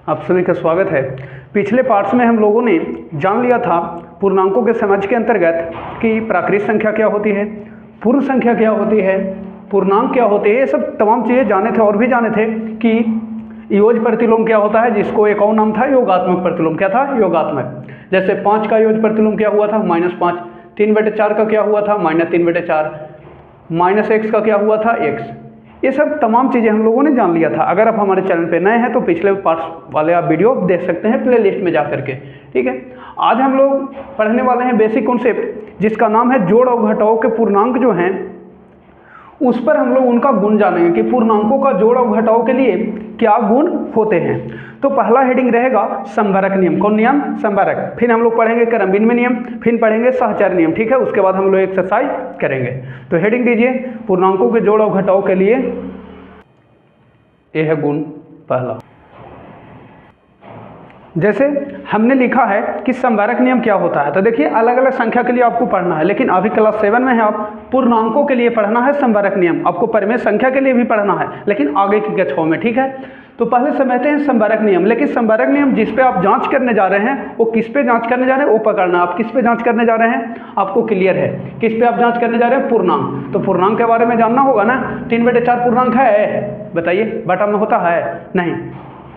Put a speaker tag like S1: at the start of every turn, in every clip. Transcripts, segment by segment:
S1: आप सभी का स्वागत है। पिछले पार्ट्स में हम लोगों ने जान लिया था पूर्णांकों के समझ के अंतर्गत कि प्राकृत संख्या क्या होती है, पूर्ण संख्या क्या होती है, पूर्णांक क्या होते हैं, ये सब तमाम चीज़ें जाने थे। और भी जाने थे कि योज प्रतिलोम क्या होता है, जिसको एक और नाम था योगात्मक प्रतिलोम। क्या था? योगात्मक। जैसे 5 का योज प्रतिलोम क्या हुआ था? -5। 3/4 का क्या हुआ था? -3/4। -x का क्या हुआ था? x। ये सब तमाम चीज़ें हम लोगों ने जान लिया था। अगर आप हमारे चैनल पे नए हैं तो पिछले पार्ट्स वाले आप वीडियो देख सकते हैं प्ले लिस्ट में जा करके। ठीक है, आज हम लोग पढ़ने वाले हैं बेसिक कॉन्सेप्ट, जिसका नाम है जोड़ और घटाव के पूर्णांक जो हैं उस पर हम लोग उनका गुण जानेंगे कि पूर्णांकों का जोड़ और घटाव के लिए क्या गुण होते हैं। तो पहला हेडिंग रहेगा संभरक नियम। कौन नियम? संभरक। फिर हम लोग पढ़ेंगे क्रम विनिमय नियम, फिर पढ़ेंगे सहचर नियम। ठीक है, उसके बाद हम लोग एक्सरसाइज करेंगे। तो हेडिंग दीजिए पूर्णांकों के जोड़ और घटाव के लिए। यह है गुण पहला। जैसे हमने लिखा है कि संभरक नियम क्या होता है, तो देखिए अलग अलग संख्या के लिए आपको पढ़ना है, लेकिन अभी क्लास 7 में है, आप पूर्णांकों के लिए पढ़ना है संभरक नियम। आपको परिमेय संख्या के लिए भी पढ़ना है, लेकिन आगे की कक्षाओं में। ठीक है, तो पहले समझते हैं संभरक नियम। लेकिन संभरक नियम जिस पे आप जांच करने जा रहे हैं वो किस पे जांच करने जा रहे हैं वो पकड़ना। आप किस पे जांच करने जा रहे हैं आपको क्लियर है, किस पे आप जांच करने जा रहे हैं? पूर्णांक। तो पूर्णांक के बारे में जानना होगा ना। 3/4 पूर्णांक है? बताइए, बटा में होता है? नहीं,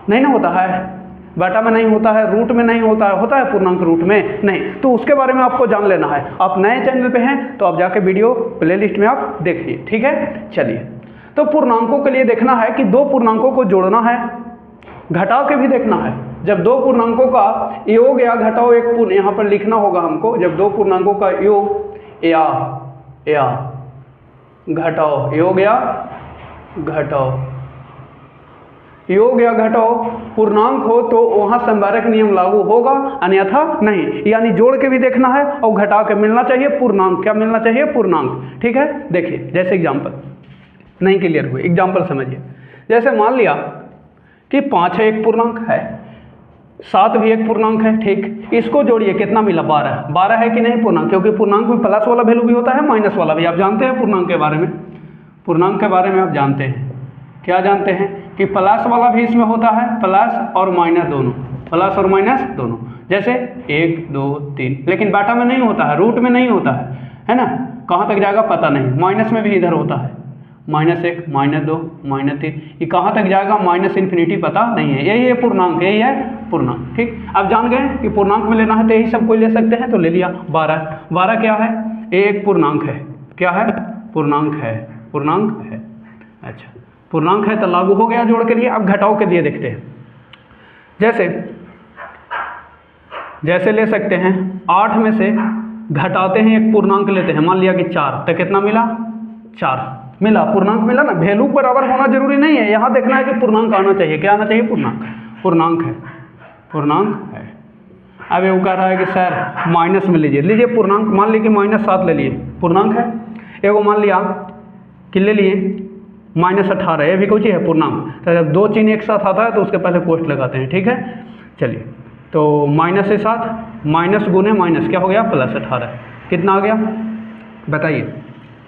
S1: नहीं ना होता है, बटा में नहीं होता है, रूट में नहीं होता है, होता है पूर्णांक रूट में? नहीं। तो उसके बारे में आपको जान लेना है। आप नए चैनल पे हैं तो आप जाके वीडियो प्लेलिस्ट में आप देखिए। ठीक है, चलिए। तो पूर्णांकों के लिए देखना है कि दो पूर्णांकों को जोड़ना है, घटाव के भी देखना है। जब दो पूर्णांकों का योग या घटाव एक पूर्ण यहाँ पर लिखना होगा हमको। जब दो पूर्णांकों का योग या घटाव, योग या घटाव, योग या घटाव पूर्णांक हो तो वहां संभरक नियम लागू होगा, अन्यथा नहीं। यानी जोड़ के भी देखना है और घटा के मिलना चाहिए पूर्णांक। क्या मिलना चाहिए? पूर्णांक। ठीक है, देखिए जैसे एग्जांपल नहीं क्लियर हुए, एग्जांपल समझिए। जैसे मान लिया कि 5 है, एक पूर्णांक है, 7 भी एक पूर्णांक है। ठीक, इसको जोड़िए, कितना मिला? 12। 12 है कि नहीं पूर्णांक? क्योंकि पूर्णांक में प्लस वाला वैल्यू भी होता है, माइनस वाला भी। आप जानते हैं पूर्णांक के बारे में, पूर्णांक के बारे में आप जानते हैं। क्या जानते हैं? कि प्लस वाला भी इसमें होता है, प्लस और माइनस दोनों, प्लस और माइनस दोनों। जैसे 1 2 3, लेकिन बाटा में नहीं होता है, रूट में नहीं होता है ना। कहाँ तक जाएगा पता नहीं। माइनस में भी इधर होता है, -1 -2 -3, ये कहाँ तक जाएगा? -∞, पता नहीं है। यही है पूर्णांक, यही है पूर्णांक। ठीक, अब जान गए कि पूर्णांक में लेना है तो यही सब कोई ले सकते हैं, तो ले लिया। 12 क्या है? एक पूर्णांक है। क्या है? पूर्णांक है, पूर्णांक है। अच्छा, पूर्णांक है तो लागू हो गया जोड़ के लिए। अब घटाव के लिए देखते हैं। जैसे ले सकते हैं 8 में से घटाते हैं, एक पूर्णांक लेते हैं, मान लिया कि 4, तो कितना मिला? 4 मिला, पूर्णांक मिला ना। वैल्यू बराबर होना जरूरी नहीं है, यहाँ देखना है कि पूर्णांक आना चाहिए। क्या आना चाहिए? पूर्णांक। पूर्णांक है, पूर्णांक है। अब ये कह रहा है कि सर माइनस में लीजिए पूर्णांक। मान लीजिए कि -7 ले लिए, पूर्णांक है। एगो मान लिया कि ले लिए -18, ये भी कोई चीज़ है, पूर्णांक। तो जब दो चिन्ह एक साथ आता है तो उसके पहले कोष्ठ लगाते हैं। ठीक है, चलिए। तो माइनस से 7, माइनस गुने माइनस क्या हो गया? +18। कितना आ गया बताइए?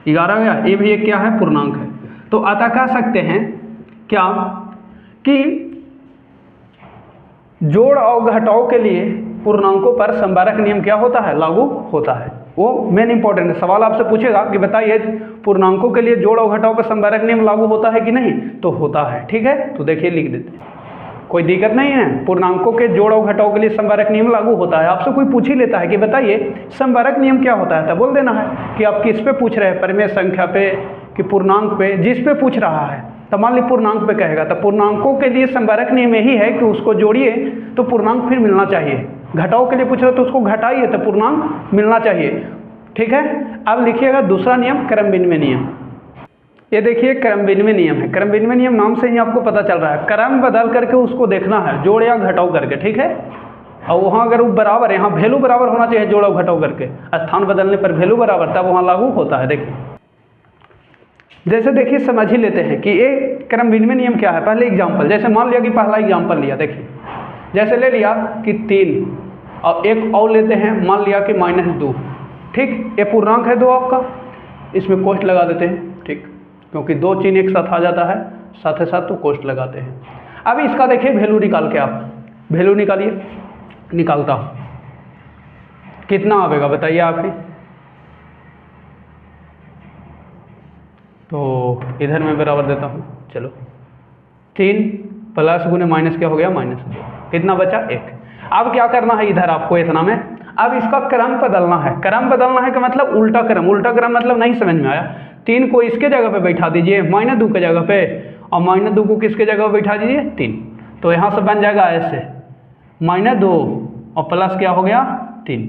S1: 11 आ गया। ये भी एक क्या है? पूर्णांक है। तो अतः कह सकते हैं क्या कि जोड़ और घटाव के लिए पूर्णांकों पर संभरक नियम क्या होता है? लागू होता है। वो मेन इंपॉर्टेंट है। सवाल आपसे पूछेगा कि बताइए पूर्णांकों के लिए जोड़ और घटाव पर संभरक नियम लागू होता है कि नहीं? तो होता है। ठीक है, तो देखिए लिख देते हैं, कोई दिक्कत नहीं है। पूर्णांकों के जोड़ और घटाव के लिए संभरक नियम लागू होता है। आपसे कोई पूछ ही लेता है कि बताइए संभरक नियम क्या होता है, तो बोल देना है कि आप किस पे पूछ रहे हैं, परिमेय संख्या पे कि पूर्णांक पे, जिस पे पूछ रहा है। तो मान ली पूर्णांक पे कहेगा तो पूर्णांकों के लिए संभरक नियम यही है कि उसको जोड़िए तो पूर्णांक फिर मिलना चाहिए। घटाव के लिए पूछ रहे तो उसको घटाइए तो पूर्णांक मिलना चाहिए। ठीक है, अब लिखिएगा दूसरा नियम, क्रम विनिमय नियम। ये देखिए क्रम विनिमय नियम है। क्रम विनिमय नियम नाम से ही आपको पता चल रहा है, क्रम बदल करके उसको देखना है, जोड़ या घटाव करके। ठीक है, और वहाँ अगर वो बराबर, यहाँ वैल्यू बराबर होना चाहिए, जोड़ और घटाव करके, स्थान बदलने पर वैल्यू बराबर, तब वहाँ लागू होता है। देखिए जैसे देखिए समझ ही लेते हैं कि ये क्रम विनिमय नियम क्या है। पहले एग्जाम्पल, जैसे मान लिया कि पहला एग्जाम्पल लिया, देखिए जैसे ले लिया कि 3 और एक और लेते हैं, मान लिया कि -2। ठीक, ये पूर्णांक है 2 आपका, इसमें कोष्ठ लगा देते हैं। ठीक, क्योंकि दो चिन्ह एक साथ आ जाता है साथ ही साथ, तो कोष्ठ लगाते हैं। अब इसका देखिए वैल्यू निकाल के आप वैल्यू निकालिए, निकालता हूँ कितना आवेगा बताइए आप ही। तो इधर मैं बराबर देता हूँ, चलो 3 प्लस गुने माइनस क्या हो गया माइनस, कितना बचा 1। अब क्या करना है इधर आपको इतना में, अब इसका क्रम बदलना है। क्रम बदलना है का मतलब उल्टा क्रम, उल्टा क्रम मतलब नहीं समझ में आया। 3 को इसके जगह पे बैठा दीजिए -2 के जगह पे, और -2 को किसके जगह पे बैठा दीजिए 3। तो यहाँ से बन जाएगा ऐसे -2 और प्लस क्या हो गया 3।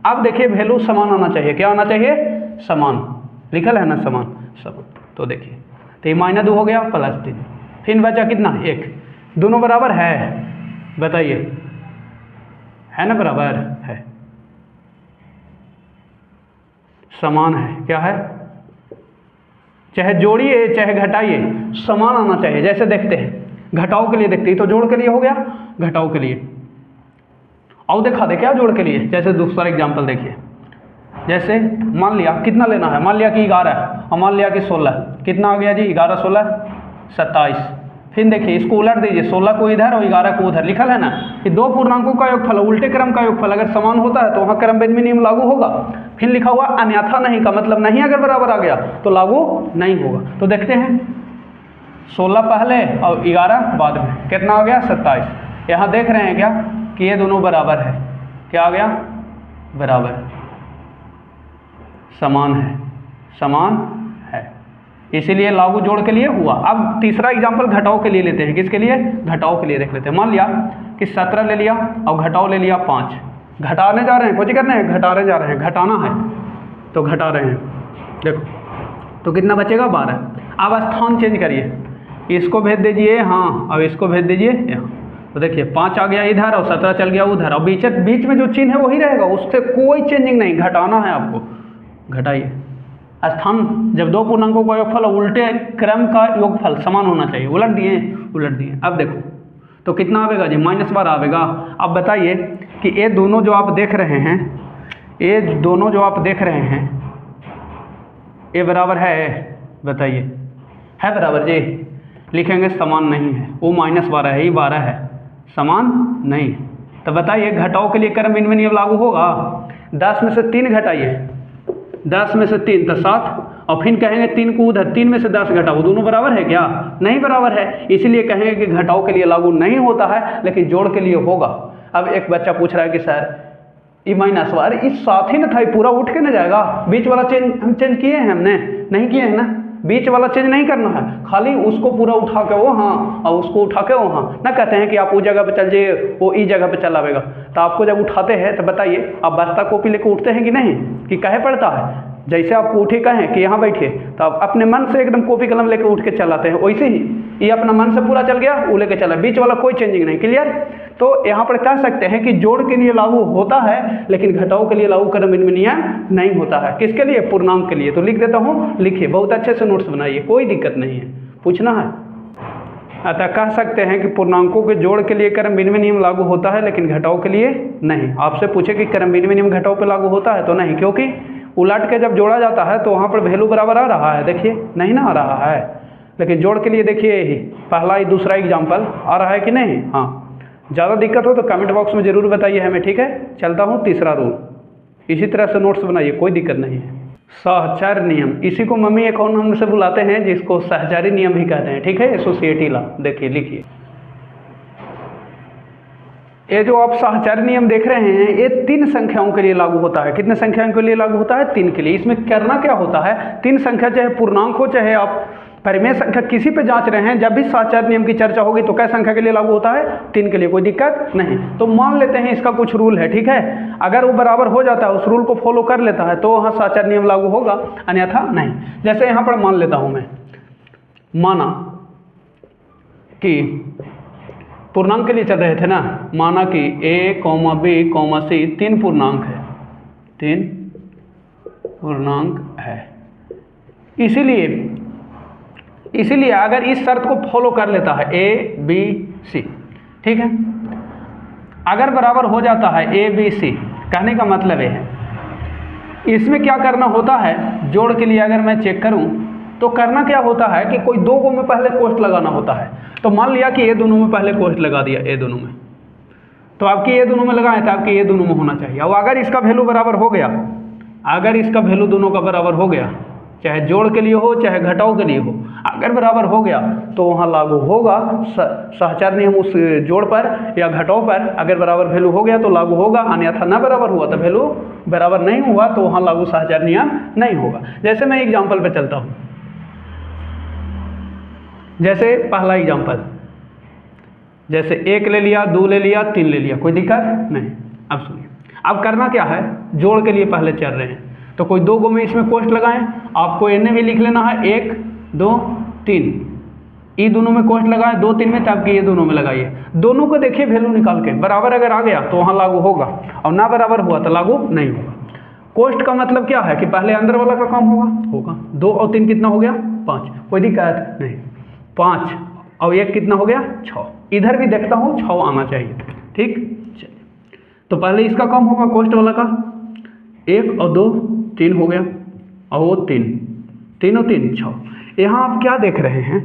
S1: अब देखिए वैल्यू समान आना चाहिए, क्या आना चाहिए समान, लिखल है ना समान, समान। तो देखिए तो ये -2 हो गया +3, फिर बचा कितना 1, दोनों बराबर है बताइए, है ना बराबर है, समान है, क्या है चाहे जोड़िए चाहे घटाइए समान आना चाहिए। जैसे देखते हैं घटाओ के लिए देखते हैं, तो जोड़ के लिए हो गया, घटाओ के लिए और दिखा दे क्या जोड़ के लिए। जैसे दूसरा एग्जांपल देखिए, जैसे मान लिया कितना लेना है, मान लिया कि 11 और मान लिया कि 16, कितना आ गया जी 11 16 27। फिर देखिए इसको उलट दीजिए, 16 को इधर और 11 को उधर, लिखल है ना कि दो पूर्णांकों का योगफल उल्टे क्रम का योगफल अगर समान होता है तो वहाँ क्रमबेद में नियम लागू होगा। फिर लिखा हुआ अन्यथा नहीं का मतलब नहीं, अगर बराबर आ गया तो लागू नहीं होगा। तो देखते हैं 16 पहले और 11 बाद में, कितना आ गया 27। यहाँ देख रहे हैं क्या कि ये दोनों बराबर है, क्या आ गया बराबर, समान है, समान है, इसीलिए लागू जोड़ के लिए हुआ। अब तीसरा एग्जांपल घटाओ के लिए लेते हैं, किसके लिए घटाओ के लिए देख लेते हैं। मान लिया कि 17 ले लिया और घटाओ ले लिया 5, घटाने जा रहे हैं, कुछ करना है घटाने जा रहे हैं, घटाना है तो घटा रहे हैं, देखो तो कितना बचेगा 12। अब स्थान चेंज करिए, इसको भेज दीजिए हाँ, अब इसको भेज दीजिए यहाँ, तो देखिए 5 आ गया इधर और 17 चल गया उधर, और बीच में जो चिन्ह है वही रहेगा, उससे कोई चेंजिंग नहीं, घटाना है आपको, घटाइए। स्थान जब दो पूर्णांकों का योगफल उल्टे क्रम का योगफल समान होना चाहिए, उलट दिए उलट दिए। अब देखो तो कितना आवेगा जी -12 आवेगा। अब बताइए कि ये दोनों जो आप देख रहे हैं, ये दोनों जो आप देख रहे हैं ये बराबर है, बताइए है बराबर जी, लिखेंगे समान नहीं है, वो -12 है, ये 12 है, समान नहीं। तो बताइए घटाओ के लिए क्रम इनमें नियम लागू होगा। 10 में से 3 घटाइए, 10 में से 3 तो 7, और फिर कहेंगे 3 को उधर, 3 में से 10 घटाओ, दोनों बराबर है क्या नहीं बराबर है, इसलिए कहेंगे कि घटाओ के लिए लागू नहीं होता है लेकिन जोड़ के लिए होगा। अब एक बच्चा पूछ रहा है कि सर ये -12 इस साथ ही ना था, पूरा उठ के ना जाएगा, बीच वाला चेंज हम चेंज किए हैं, हमने नहीं किए हैं ना, बीच वाला चेंज नहीं करना है, खाली उसको पूरा उठा के वो हाँ और उसको उठा के वो हाँ ना, कहते हैं कि आप उस जगह पे चल जाइए वो इस जगह पे चल आवेगा। तो आपको जब उठाते हैं तो बताइए आप बस्ता कॉपी लेकर उठते हैं कि नहीं, कि कहे पड़ता है, जैसे आप उठे कहें कि यहाँ बैठिए तो आप अपने मन से एकदम कॉपी कलम लेकर उठ के चलाते हैं, वैसे ही ये अपना मन से पूरा चल गया वो लेके चला, बीच वाला कोई चेंजिंग नहीं, क्लियर। तो यहाँ पर कह सकते हैं कि जोड़ के लिए लागू होता है लेकिन घटाओ के लिए लागू क्रम इनमें नियम नहीं होता है। किसके लिए पूर्णांक के लिए। तो लिख देता हूँ, लिखिए बहुत अच्छे से नोट्स बनाइए, कोई दिक्कत नहीं है, पूछना है। अतः कह सकते हैं कि पूर्णांकों के जोड़ के लिए क्रम इनमें नियम लागू होता है लेकिन घटाओ के लिए नहीं। आपसे पूछे कि क्रम इनमें नियम घटाओ पर लागू होता है तो नहीं, क्योंकि उलट के जब जोड़ा जाता है तो वहाँ पर वैल्यू बराबर आ रहा है, देखिए नहीं ना आ रहा है, लेकिन जोड़ के लिए देखिए यही पहला ही दूसरा एग्जाम्पल आ रहा है कि नहीं। हाँ, ज़्यादा दिक्कत हो तो कमेंट बॉक्स में ज़रूर बताइए हमें, ठीक है। चलता हूँ तीसरा रूल, इसी तरह से नोट्स बनाइए, कोई दिक्कत नहीं है। सहचार नियम, इसी को मम्मी अकाउंट हमसे बुलाते हैं, जिसको सहचारी नियम भी कहते हैं, ठीक है, एसोसिएटी लॉ। देखिए लिखिए, ये जो आप सहचारी नियम देख रहे हैं ये 3 संख्याओं के लिए लागू होता है। कितने संख्याओं के लिए लागू होता है 3 के लिए। इसमें करना क्या होता है, 3 संख्या चाहे पूर्णांक हो चाहे आप परिमेय संख्या किसी पे जांच रहे हैं, जब भी सहचारी नियम की चर्चा होगी तो क्या संख्या के लिए लागू होता है 3 के लिए, कोई दिक्कत नहीं। तो मान लेते हैं इसका कुछ रूल है, ठीक है, अगर वो बराबर हो जाता है उस रूल को फॉलो कर लेता है तो वहाँ सहचारी नियम लागू होगा, अन्यथा नहीं। जैसे यहाँ पर मान लेता हूँ मैं, माना कि पूर्णांक के लिए चल रहे थे ना, माना कि a, b, c 3 पूर्णांक है, 3 पूर्णांक है, इसीलिए अगर इस शर्त को फॉलो कर लेता है a, b, c, ठीक है, अगर बराबर हो जाता है a, b, c, कहने का मतलब ये है, इसमें क्या करना होता है जोड़ के लिए। अगर मैं चेक करूं तो करना क्या होता है कि कोई दो को में पहले कोष्ट लगाना होता है। तो मान लिया कि ये दोनों में पहले कोष्ट लगा दिया, ये दोनों में, तो आपकी ये दोनों में लगाए तो आपके ये दोनों में होना चाहिए। और अगर इसका वैल्यू बराबर हो गया, अगर इसका वैल्यू दोनों का बराबर हो गया, चाहे जोड़ के लिए हो चाहे घटाव के लिए हो, अगर बराबर हो गया तो वहाँ लागू होगा सहचार नियम उस जोड़ पर या घटाव पर। अगर बराबर वैल्यू हो गया तो लागू होगा, अन्यथा ना बराबर हुआ तो वैल्यू बराबर नहीं हुआ तो वहाँ लागू सहचार नियम नहीं होगा। जैसे मैं एग्जाम्पल पे चलता हूँ, जैसे पहला एग्जाम्पल, जैसे 1 ले लिया, 2 ले लिया, 3 ले लिया, कोई दिक्कत नहीं। अब सुनिए, अब करना क्या है, जोड़ के लिए पहले चल रहे हैं तो कोई दो गो में इसमें कोष्ट लगाएं। आपको इन्हें भी लिख लेना है 1 2 3, ये दोनों में कोष्ट लगाएं, 2 3 में, तब कि ये दोनों में लगाइए। दोनों को देखिए वैल्यू निकाल के, बराबर अगर आ गया तो वहाँ लागू होगा और ना बराबर हुआ तो लागू नहीं होगा। कोष्ट का मतलब क्या है कि पहले अंदर वाला का काम होगा। 2 और 3 कितना हो गया, 5, कोई दिक्कत नहीं। 5 और 1 कितना हो गया, 6। इधर भी देखता हूँ 6 आना चाहिए, ठीक। चलिए, तो पहले इसका काम होगा कोष्ट वाला का, 1 और 2 3 हो गया, और वो 3 3 और 3 6। यहाँ आप क्या देख रहे हैं,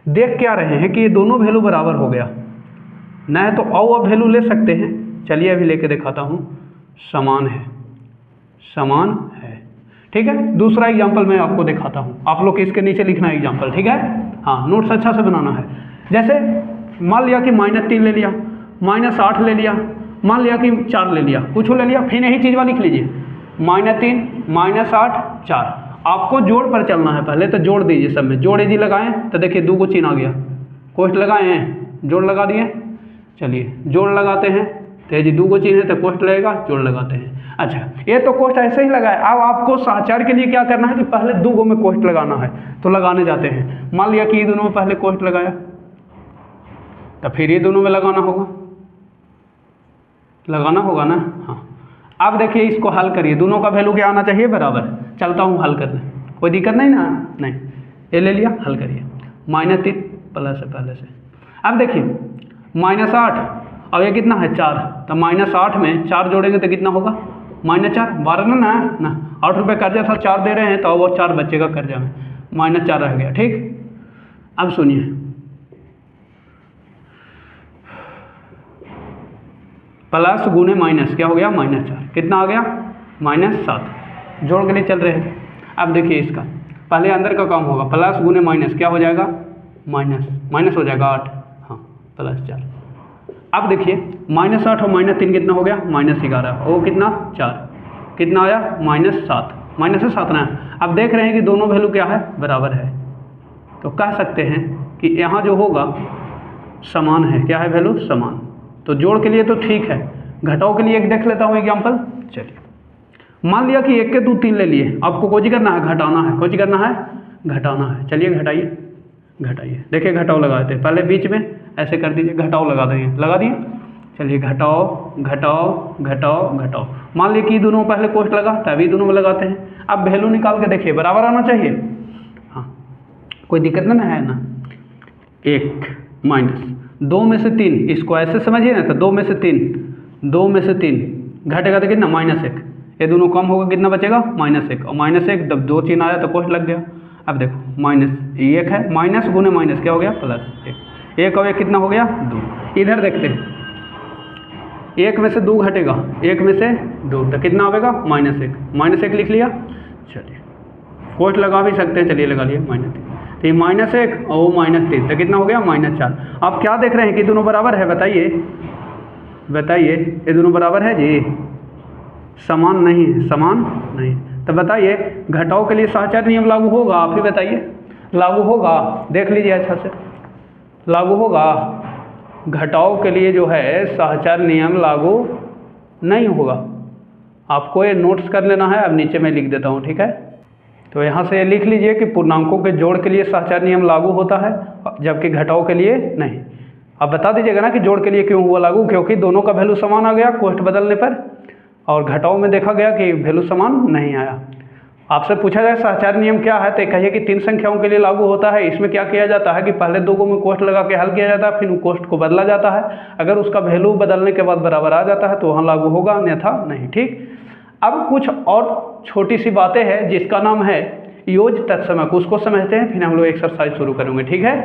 S1: देख क्या रहे हैं कि ये दोनों वैल्यू बराबर हो गया ना, है तो अब वैल्यू ले सकते हैं। चलिए अभी लेके दिखाता हूँ, समान है, समान है, ठीक है। दूसरा एग्जाम्पल मैं आपको दिखाता हूँ, आप लोग इसके नीचे लिखना एग्जाम्पल, ठीक है। हाँ, नोट्स अच्छा से बनाना है। जैसे मान लिया कि -3 ले लिया, -8 ले लिया, मान लिया कि 4 ले लिया, कुछ ले लिया, फिर यही चीज़ वाली लिख लीजिए, -3 -8 4। आपको जोड़ पर चलना है, पहले तो जोड़ दीजिए सब में, जोड़ यदि लगाएं तो देखिए 2 को चिन्ह आ गया, कोष्ट लगाए हैं, जोड़ लगा दिए। चलिए जोड़ लगाते हैं तो यदि 2 को चिन्ह है तो कोष्ट लगेगा, जोड़ लगाते हैं। अच्छा, ये तो कोष्ट ऐसे ही लगाए। अब आपको सहचार के लिए क्या करना है कि पहले 2 गो में कोष्ट लगाना है, तो लगाने जाते हैं। मान लिया कि ये दोनों में पहले कोष्ट लगाया, तो फिर ये दोनों में लगाना होगा ना। हाँ, अब देखिए इसको हल करिए, दोनों का वैल्यू क्या आना चाहिए, बराबर। चलता हूँ हल करने, कोई दिक्कत नहीं ना, नहीं। ये ले लिया, हल करिए, -3 प्लस है पहले से। अब देखिए -8 और ये कितना है, 4, तो -8 में 4 जोड़ेंगे तो कितना होगा, -4, 12 ना 8 रुपये कर्जा था, 4 दे रहे हैं तो वो 4 बच्चे का कर्जा में, -4 रह गया, ठीक। अब सुनिए, प्लस गुने माइनस क्या हो गया, -4, कितना आ गया, -7। जोड़ के लिए चल रहे हैं। अब देखिए इसका पहले अंदर का काम होगा, प्लस गुने माइनस क्या हो जाएगा, माइनस हो जाएगा 8, हाँ, +4। अब देखिए -8 और -3 कितना हो गया, -11, वो कितना 4, कितना आया, -7, -7 ना। अब देख रहे हैं कि दोनों वैल्यू क्या है, बराबर है, तो कह सकते हैं कि यहाँ जो होगा समान है, क्या है वैल्यू, समान। तो जोड़ के लिए तो ठीक है, घटाव के लिए एक देख लेता हूँ एग्जाम्पल। चलिए मान लिया कि 1 के 2 3 ले लिए, आपको कोई करना है, घटाना है, कोई करना है, घटाना है। चलिए घटाइए, देखिए घटाव लगाए थे, पहले बीच में ऐसे कर दीजिए, घटाव लगा दिए। चलिए घटाव, मान लिया कि दोनों पहले कोष्ट लगा, तभी दोनों में लगाते हैं। अब वैल्यू निकाल के देखिए, बराबर आना चाहिए, हाँ, कोई दिक्कत ना है ना। 1 -2 में से 3, इसको ऐसे समझिए ना, तो 2 में से 3 घटेगा तो कितना, -1, ये दोनों कम होगा, कितना बचेगा, -1, और -1 जब 2 चिन्ह आया तो कोष्ट लग गया। अब देखो -1 है, माइनस गुने माइनस क्या हो गया, +1, 1 और 1 कितना हो गया, 2। इधर देखते हैं, 1 में से 2 घटेगा, 1 में से 2 तो कितना आएगा, -1 लिख लिया। चलिए कोष्ट लगा भी सकते हैं, चलिए लगा लिया, -3, तो ये -1 और वो -3 तो कितना हो गया, -4। आप क्या देख रहे हैं कि दोनों बराबर है, बताइए ये दोनों बराबर है जी, समान नहीं है, तो बताइए घटाव के लिए सहचार नियम लागू होगा, आप ही बताइए, लागू होगा, देख लीजिए अच्छा से, लागू होगा। घटाव के लिए जो है सहचार नियम लागू नहीं होगा, आपको ये नोट्स कर लेना है। अब नीचे मैं लिख देता हूँ, ठीक है। तो यहाँ से लिख लीजिए कि पूर्णांकों के जोड़ के लिए सहचार नियम लागू होता है, जबकि घटाव के लिए नहीं। अब बता दीजिएगा ना कि जोड़ के लिए क्यों हुआ लागू, क्योंकि दोनों का वैल्यू समान आ गया कोष्ट बदलने पर, और घटाव में देखा गया कि वैल्यू समान नहीं आया। आपसे पूछा जाए सहचार नियम क्या है, तो कहिए कि 3 संख्याओं के लिए लागू होता है। इसमें क्या किया जाता है कि पहले 2 को में कोष्ट लगा के हल किया जाता है, फिर कोष्ट को बदला जाता है। अगर उसका वैल्यू बदलने के बाद बराबर आ जाता है तो वहाँ लागू होगा, अन्यथा नहीं, ठीक। अब कुछ और छोटी सी बातें हैं जिसका नाम है योज तत्समक, उसको समझते हैं, फिर हम लोग एक्सरसाइज शुरू करेंगे, ठीक है।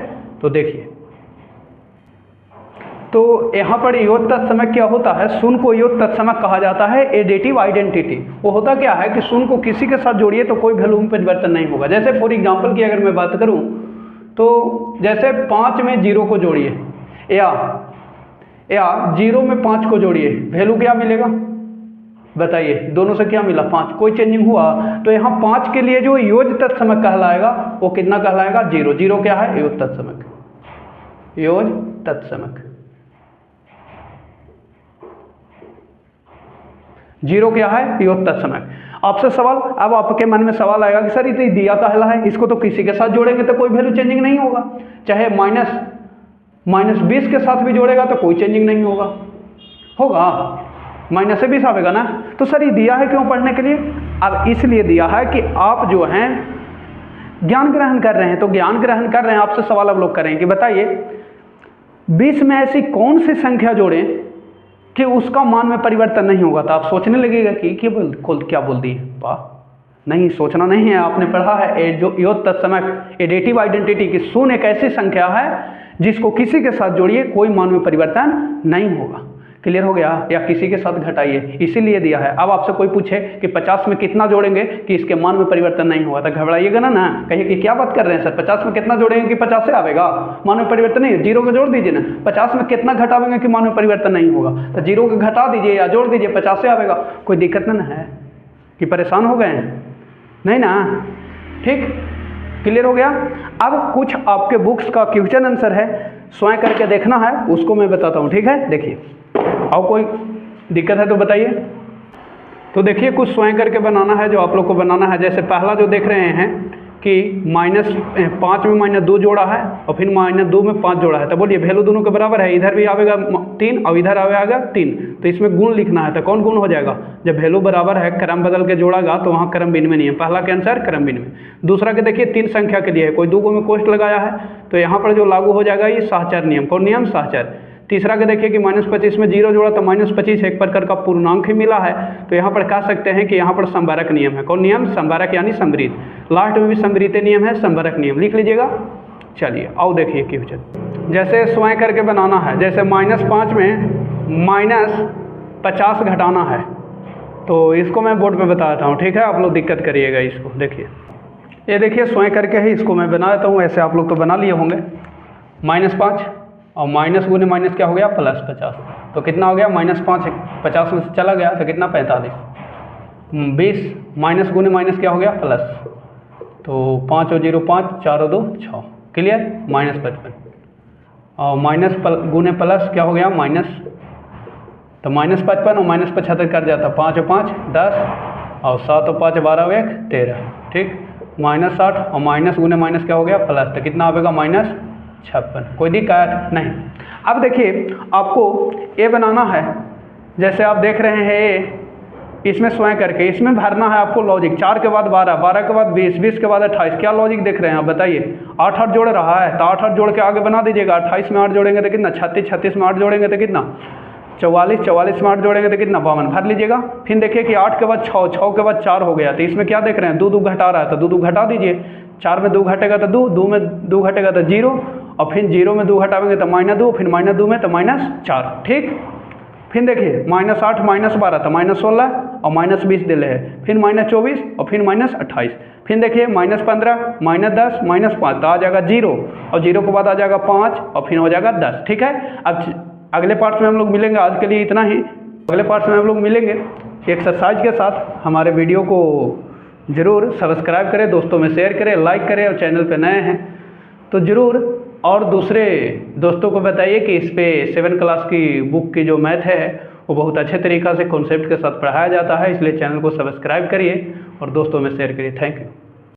S1: तो देखिए, तो यहाँ पर योज तत्समक क्या होता है, शून्य को योज तत्समक कहा जाता है। एडेटिव आइडेंटिटी, वो होता क्या है कि शून्य को किसी के साथ जोड़िए तो कोई वैल्यू में परिवर्तन नहीं होगा। जैसे फॉर एग्जाम्पल की अगर मैं बात करूँ तो जैसे 5 में 0 को जोड़िए या 0 में 5 को जोड़िए, वैल्यू क्या मिलेगा बताइए, दोनों से क्या मिला 5, कोई चेंजिंग हुआ। तो यहाँ 5 के लिए जो योज तत्समक कहलाएगा वो कितना कहलाएगा, 0। 0 क्या है, योज तत्समक, योज तत्समक। 0 क्या है, योज तत्समक। आपसे सवाल, अब आपके मन में सवाल आएगा कि सर ये तो दिया कहला है, इसको तो किसी के साथ जोड़ेंगे तो कोई वैल्यू चेंजिंग नहीं होगा, चाहे -20 के साथ भी जोड़ेगा तो कोई चेंजिंग नहीं होगा, -20 आवेगा ना। तो सर ये दिया है क्यों पढ़ने के लिए, अब इसलिए दिया है कि आप जो हैं ज्ञान ग्रहण कर रहे हैं, तो ज्ञान ग्रहण कर रहे हैं, आपसे सवाल अब लोग करें कि बताइए 20 में ऐसी कौन सी संख्या जोड़ें कि उसका मान में परिवर्तन नहीं होगा। तो आप सोचने लगेगा कि क्या बोल दी है, वाह, नहीं सोचना नहीं है, आपने पढ़ा है जो योज तत्समक एडेटिव आइडेंटिटी की शून्य एक ऐसी संख्या है जिसको किसी के साथ जोड़िए कोई मान में परिवर्तन नहीं होगा। क्लियर हो गया, या किसी के साथ घटाइए, इसीलिए दिया है। अब आपसे कोई पूछे कि 50 में कितना जोड़ेंगे कि इसके मान में परिवर्तन नहीं होगा, तो घबराइएगा ना, कहिए कि क्या बात कर रहे हैं सर, 50 में कितना जोड़ेंगे कि 50 से आवेगा, मान में परिवर्तन नहीं, 0 को जोड़ दीजिए ना, 50 में कितना घटावेंगे कि मान में परिवर्तन नहीं होगा, तो 0 को घटा दीजिए या जोड़ दीजिए, 50 से आवेगा, कोई दिक्कत ना है कि परेशान हो गए नहीं ना, ठीक, क्लियर हो गया। अब कुछ आपके बुक्स का क्वेश्चन आंसर है, स्वयं करके देखना है, उसको मैं बताता हूँ, ठीक है। देखिए, और कोई दिक्कत है तो बताइए। तो देखिए, कुछ स्वयं करके बनाना है जो आप लोग को बनाना है। जैसे पहला जो देख रहे हैं कि -5 में -2 जोड़ा है और फिर -2 में 5 जोड़ा है, तो बोलिए वैल्यू दोनों के बराबर है, इधर भी आवेगा 3 और इधर आवेगा 3, तो इसमें गुण लिखना है। तो कौन गुण हो जाएगा, जब वैल्यू बराबर है क्रम बदल के जोड़ागा तो वहाँ क्रम भिन्न में नहीं है, पहला के आंसर क्रम भिन्न में। दूसरा के देखिए 3 संख्या के लिए है, कोई 2 में कोष्ठ लगाया है तो यहाँ पर जो लागू हो जाएगा ये साहचर्य नियम, कौन नियम, साहचर्य। तीसरा के देखिए कि -25 में 0 जोड़ा तो -25 एक प्रकार का पूर्णांक ही मिला है, तो यहाँ पर कह सकते हैं कि यहाँ पर संवारक नियम है, कौन नियम, संवारक यानी समृद्ध। लास्ट में भी समृद्ध नियम है, संवारक नियम लिख लीजिएगा। चलिए आओ देखिए क्वेश्चन, जैसे स्वयं करके बनाना है। जैसे -5 में -50 घटाना है, तो इसको मैं बोर्ड पे बताता हूँ, ठीक है, आप लोग दिक्कत करिएगा इसको। देखिए, ये देखिए स्वयं करके ही इसको मैं बना देता हूँ, ऐसे आप लोग तो बना लिए होंगे। -5 और माइनस गुने माइनस क्या हो गया, +50, तो कितना हो गया, -5 50 में से चला गया तो कितना 45, 20 माइनस गुने माइनस क्या हो गया प्लस, तो 5 और 0 5, 4 और 2 6, क्लियर, -55 और माइनस गुने प्लस क्या हो गया माइनस, तो -55 और -75 कर जाता, 5 और 5 10 और 7 और 5 12 और 1 13, ठीक, -60 और माइनस गुने माइनस क्या हो गया प्लस, तो कितना आएगा -56, कोई दिक्कत नहीं। अब देखिए आपको ए बनाना है, जैसे आप देख रहे हैं ए, इसमें स्वयं करके इसमें भरना है आपको लॉजिक, 4 के बाद 12, 12 के बाद 20, 20 के बाद 28, क्या लॉजिक देख रहे हैं आप बताइए, 8 8 जोड़ रहा है तो 8 8 जोड़ के आगे बना दीजिएगा, 28 में 8 जोड़ेंगे तो कितना 36, 36 में 8 जोड़ेंगे तो कितना 44, 44 में 8 जोड़ेंगे तो कितना 52, भर लीजिएगा। फिर देखिए कि 8 के बाद 6, 6 के बाद 4 हो गया, तो इसमें क्या देख रहे हैं 2 2 घटा रहा है तो 2 2 घटा दीजिए, 4 में 2 घटेगा तो 2, 2 में 2 घटेगा तो 0 और फिर 0 में 2 घटाएंगे तो -2, फिर -2 में तो -4, ठीक। फिर देखिए -8 -12 तो -16 और -20 दिले है, फिर -24 और फिर -28, फिर देखिए -15 -10 -5 तो आ जाएगा 0 और 0 के बाद आ जाएगा 5 और फिर हो जाएगा 10, ठीक है। अब अगले पार्ट में हम लोग मिलेंगे, आज के लिए इतना ही, अगले पार्ट में हम लोग मिलेंगे एक्सरसाइज के साथ। हमारे वीडियो को ज़रूर सब्सक्राइब करें, दोस्तों में शेयर करें, लाइक करें और चैनल पे नए हैं तो ज़रूर और दूसरे दोस्तों को बताइए कि इस पे 7 क्लास की बुक की जो मैथ है वो बहुत अच्छे तरीक़ा से कॉन्सेप्ट के साथ पढ़ाया जाता है, इसलिए चैनल को सब्सक्राइब करिए और दोस्तों में शेयर करिए। Thank you.